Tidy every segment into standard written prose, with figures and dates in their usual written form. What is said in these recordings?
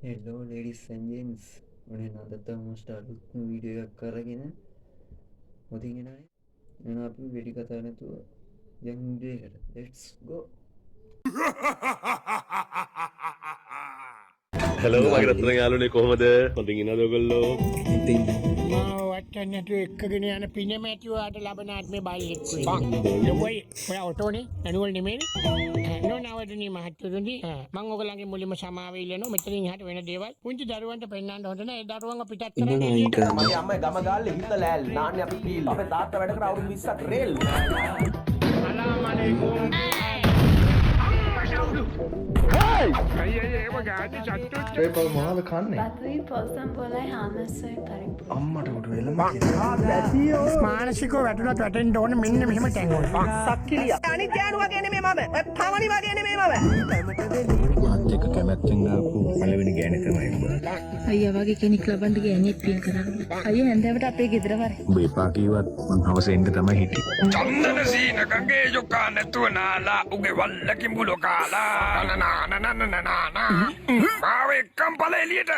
Hello ladies and gents. When another almost a video කරගෙන ඔතින් එනනේ. එහෙනම් අපි වෙඩි කතා නැතුව යන් ඉන්දියකට. Let's go. හලෝ මගේ රත්න යාළුවනේ කොහමද? හොඳින් ඉන්නවද ඔයගොල්ලෝ? ඉතින් මාව වටන්නට එක්කගෙන යන පිනමැටිවාට ලබන ආත්මේ බල්ලෙක් වෙයි. ඔය ඔටෝනේ ඇනුවල් නෙමෙයිනේ. නෝනවදනි මහත්තයෝනි මම ඔයගලගේ මුලින්ම සමාව ඉල්ලනවා. මෙතනින් එහාට වෙන දේවල් පුංචි දරුවන්ට පෙන්වන්න හොඳ නැහැ. ඒ දරුවන්ව පිටත් කරන්න එළියට. මගේ අම්මයි ගම ගාල්ලේ හිත ලෑල් නාන්නේ අපි පීල් අපේ තාත්තා වැඩ කර අවුරුදු 20ක් රේල් සලාම් අලයිකුම්. ඒ පොල් මොනවද කන්නේ? බතුයි පොසම් පොලයි හාමස්සයි පරිප්පු. අම්මට උඩ වෙලම කියලා. මානසිකව වැටුණත් වැටෙන්න ඕන මෙන්න මෙහෙම ටැංගෝල්. සක්කිලිය අනිත් ගෑනු වගේ නෙමෙයි මම පවණි වගේ නෙමෙයි මම මාත් එක්ක කැමැත්තෙන් ආපු පළවෙනි ගෑණි තමයි උඹ. අයියා වගේ කෙනෙක් ලබන්න ගෑණියෙක් පින් කරන්න. අයියා හැන්දෑවට අපේ ගෙදර වරේ. උඹ එපා කිව්වත් මං හවස එන්න තමයි හිටියේ. චන්දන සීන ගගේ යොකා නැතුව නාලා උගේ වල්ලකින් බුලෝ කාලා නනනනනනනනන මාව එක්කම් පල එළියට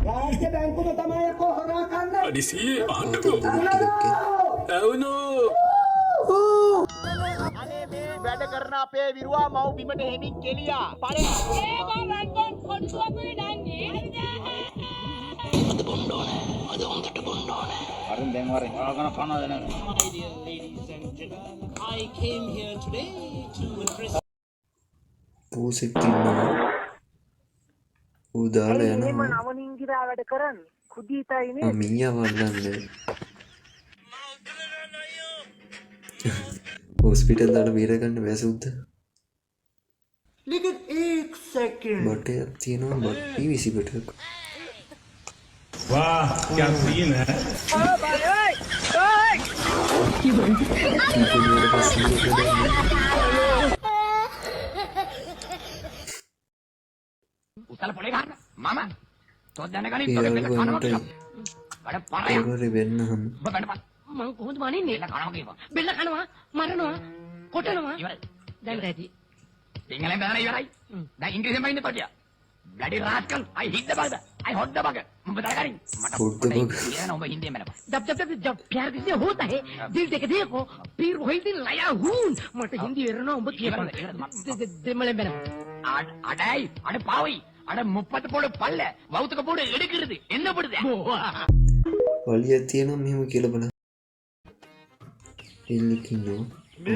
රාජ්‍ය බැංකුව තමයි අකෝ හොරා කන්නේ අඩිසී ආන්නකෝ ඇවුනෝ අනේ මේ වැඩ කරන අපේ විරුවා මව් බිමට හෙමින් කෙලියා පළේ ඒක රංගන් කොටුවකුයි නන්නේ. අරුන් දැන් වරෙන් ආගන පනවද නැද පූසෙක් ඉන්නවා. ඌ දාලා යනවා. නවනින්ගිරා වැඩ කරන්නේ කුදීතයිනේ මීයා වල්ලන්නේ. හොස්පිටල් දාලා බේර ගන්න බෑ සුද්ද. लेकिन 1 सेकंड බටයක් තියෙනවා බට් PVC බටයක්. वाह क्या सीन है උතල පොලේ ගන්න මම තොත් දැනගනින් තොගේ බෙල්ල කනවා කියලා වැඩ පරය පොරේ වෙන්නහම ඔබ වැඩ පර මං කොහොමද මනින්නේ? බෙල්ල කනවා කියපන් බෙල්ල කනවා, මරනවා, කොටනවා. ඉවරයි දැන් රැදි. සිංහලෙන් බැලන ඉවරයි දැන් ඉංග්‍රීසියෙන් බයින්න තොටිය bloody රාස්කල් I hit the bugger I hot the bugger උඹ දැනගනින් මට Hot the bugger. කියන උඹ හින්දියෙන් බැලපන් जब प्यार किसी होता है दिल देख देखो पीर वही दिल लाया हूं मत हिंदी वेरना उඹ දෙමළෙන් බැලම අඩයි අඩ පාවයි අඩ 30 පොඩ පල්ල වෞතක පොඩ එඩකිරද එන්න පොඩද වලියක් තියෙනවා මෙහෙම කියලා බලන්න. එල්ලෙක් ඉන්නවා.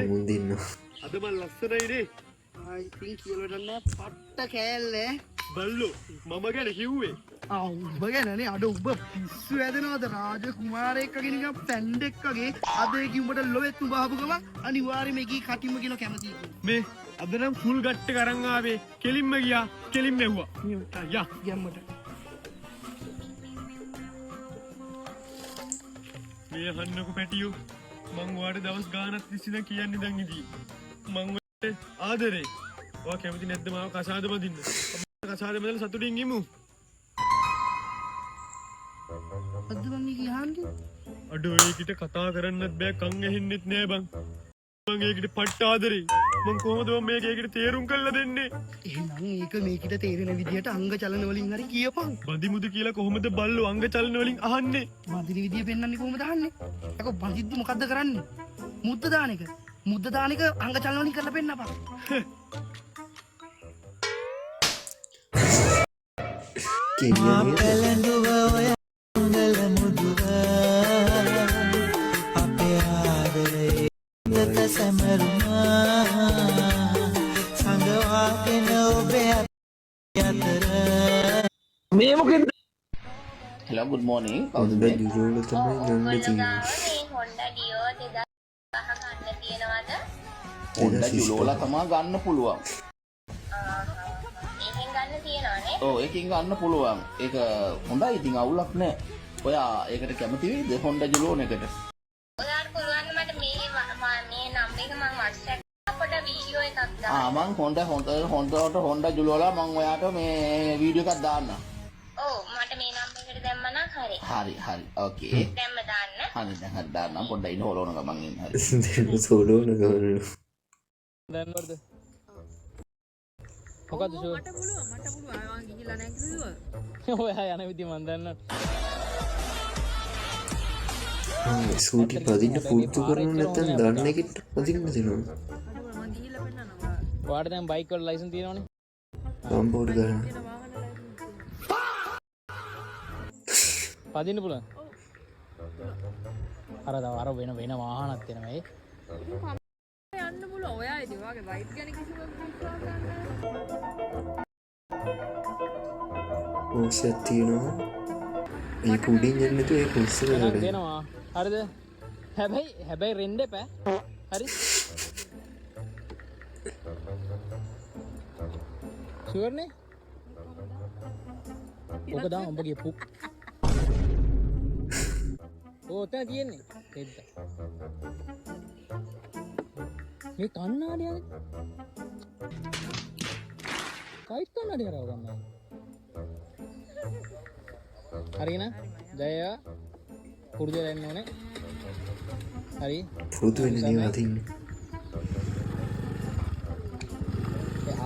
මුන්දි ඉන්නවා. අද මන් ලස්සනයිනේ. I think කියලවන්න පට්ට කෑල්ලේ. බල්ලෝ මම ගැන කිව්වේ. උඹ ගැනනේ අඩ උඹ පිස්සු ඇදෙනවද රාජ කුමාරයෙක් වගේ නිකන් පැන්ඩෙක් වගේ අද ඒක උඹට ලොවෙත් උඹ ආපු ගමන් අනිවාර්යයෙන්ම එකී කටින්ම කියන කැමතියි. මේ අද නම් ෆුල් ගට් එක අරන් ආවේ. කෙලින්ම ගියා. කෙලින්ම එව්වා. යා ගැම්මට. මේ අහන්නකෝ පැටියෝ. මං ඔයාලට දවස් ගානක් තිස්සේ දැන් කියන්නේ දැන් ඉදී. මං ඔයාලට ආදරේ. ඔයා කැමති නැද්ද මාව කසාද බඳින්න? කසාද බඳලා සතුටින් ඉමු. අද මම කියන්නේ අඩෝ ඒකිට කතා කරන්නත් බෑ කන් ඇහෙන්නෙත් නෑ බං. මං ඒකිට පට්ට ආදරේ. මං කොහොමද මේක ඒකිට තේරුම් කරලා දෙන්නේ? එහෙනම් ඒක මේකිට තේරෙන විදියට අංග චලන වලින් හරි කියපන්. බඳිමුද කියලා කොහොමද බල්ලෝ අංග චලන වලින් අහන්නේ? මදින විදිය පෙන්වන්නේ කොහොමද අහන්නේ? අක බඳිද්දි මොකද්ද කරන්නේ? මුද්ද දාන එක. මුද්ද දාන එක අංග චලන වලින් කරලා පෙන්නපන්. කියන්නේ hello good morning අද ජුරෝල තමයි ගන්න තියෙන්නේ. හොන්ඩා ඩියෝ 2000 ගන්න තියෙනවද? හොන්ඩා ජුලෝලා තමා ගන්න පුළුවන් ඒකෙන් ගන්න තියෙනවනේ. ඔව් ඒකෙන් ගන්න පුළුවන් ඒක හොඳයි ඉතින් අවුලක් නෑ ඔයා ඒකට කැමති වෙයිද හොන්ඩා ජුලෝන එකට ඔයාලට පුළුවන් මට මේ නම්බර් එක මම WhatsApp අපට වීඩියෝ එකක් දාන්න. මං හොන්ඩා ජුලෝලා මං ඔයාට මේ වීඩියෝ එකක් දාන්න ඔව් මට මේ නම්බර් එකට දැම්ම නම් හරි. හරි ඕකේ දැම්ම දාන්න. හරි දැන් හරි දාන්නම් පොඩ්ඩක් ඉන්න හොලවන ගමන් ඉන්න හරි දෙන්න සෝලෝන ගමන. මොකද ෂුවර් මට පුළුවන් ආවා ගිහිල්ලා නැහැ කිව්වා ඔයා යන විදිහ මන් දන්නවා ස්කූටි පදින්න පුරුදු කරනවා නැත්නම් දන්න එකට පදින්න දෙනවා. ඔයාට දැන් බයික් වල ලයිසන් තියෙනවනේ. කම්බෝඩ් ගන්න. පදින්න පුළුවන්. අර වෙන වාහනක් තියෙනවා ඒ. යන්න පුළුවන්. ඔයා ඉතින් ඔයාගේ බයික් ගැන කිසිම විශ්වාසයක් නැහැ. ඕසෙත් තියෙනවා. ඒක උඩින් යන්නේ නැතුව ඒක උස්සලා ගන්න. දෙනවා. හරිද? හැබැයි රෙන්න එපා. හරි? ෂුවර් නේ? ඔක දාන්න උඹගේ පුක්. ඔතන තියෙන්නේ. දෙද්ද. මේ කන්නාඩියද? කයිත් කන්නාඩිය කරව ගන්නවා. හරිනේ? ජය පුරුදු වෙන්න ඕනේ. හරි. පුරුදු වෙන්න නේ අදින්න.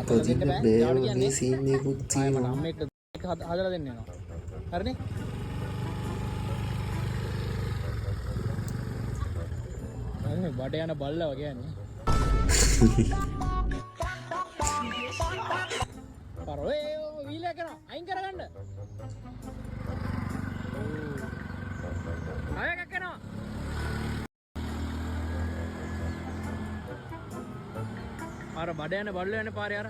පදින්න බෑ මේ සීන් එකකුත් තියෙනවා. මම එක හදලා දෙන්න වෙනවා. හරිනේ? අනේ බඩ යන බල්ලා වගේ යන්නේ. පරෝ වීලය කරා අයින් කරගන්න. ආයෙ කරනවා. අර බඩ යන බල්ලෝ යන පාරේ අර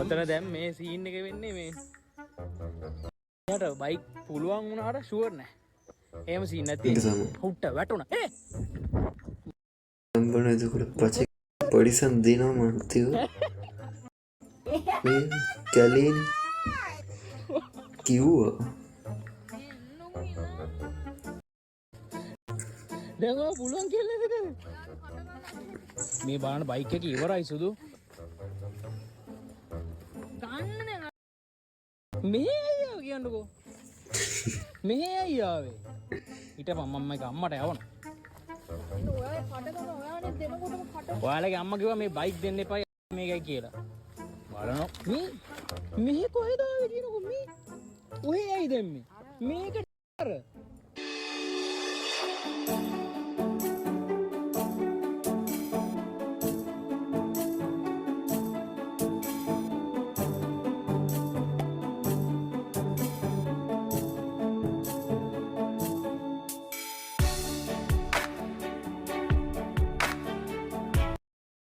ඔතන දැන් මේ සීන් එක වෙන්නේ මේ යට බයික් පුළුවන් වුණාට ෂුවර් නෑ. එහෙම සීන් නැති. හුට්ට වැටුණා. නම්බර එතකොට පචේ පොඩිසන් දෙනවා මන්තිව. මේ කැලේන් කිව්වා. දැන් ඔය පුළුවන් කියලා නේද? මේ බලන්න බයික් එක ඉවරයි සුදු. මෙහෙ අයියා කියන්නකෝ. මෙහෙ අයියා ආවේ. හිටපන් මම එක අම්මට යවනවා. ඔයාලගේ අම්මා කිව්වා මේ බයික් දෙන්න එපා මේකයි කියලා. බලනවා. මෙහෙ කොහෙද ආවේ කියනකෝ මේ. ඔහෙ ඇයි දැම්මේ? මේක අර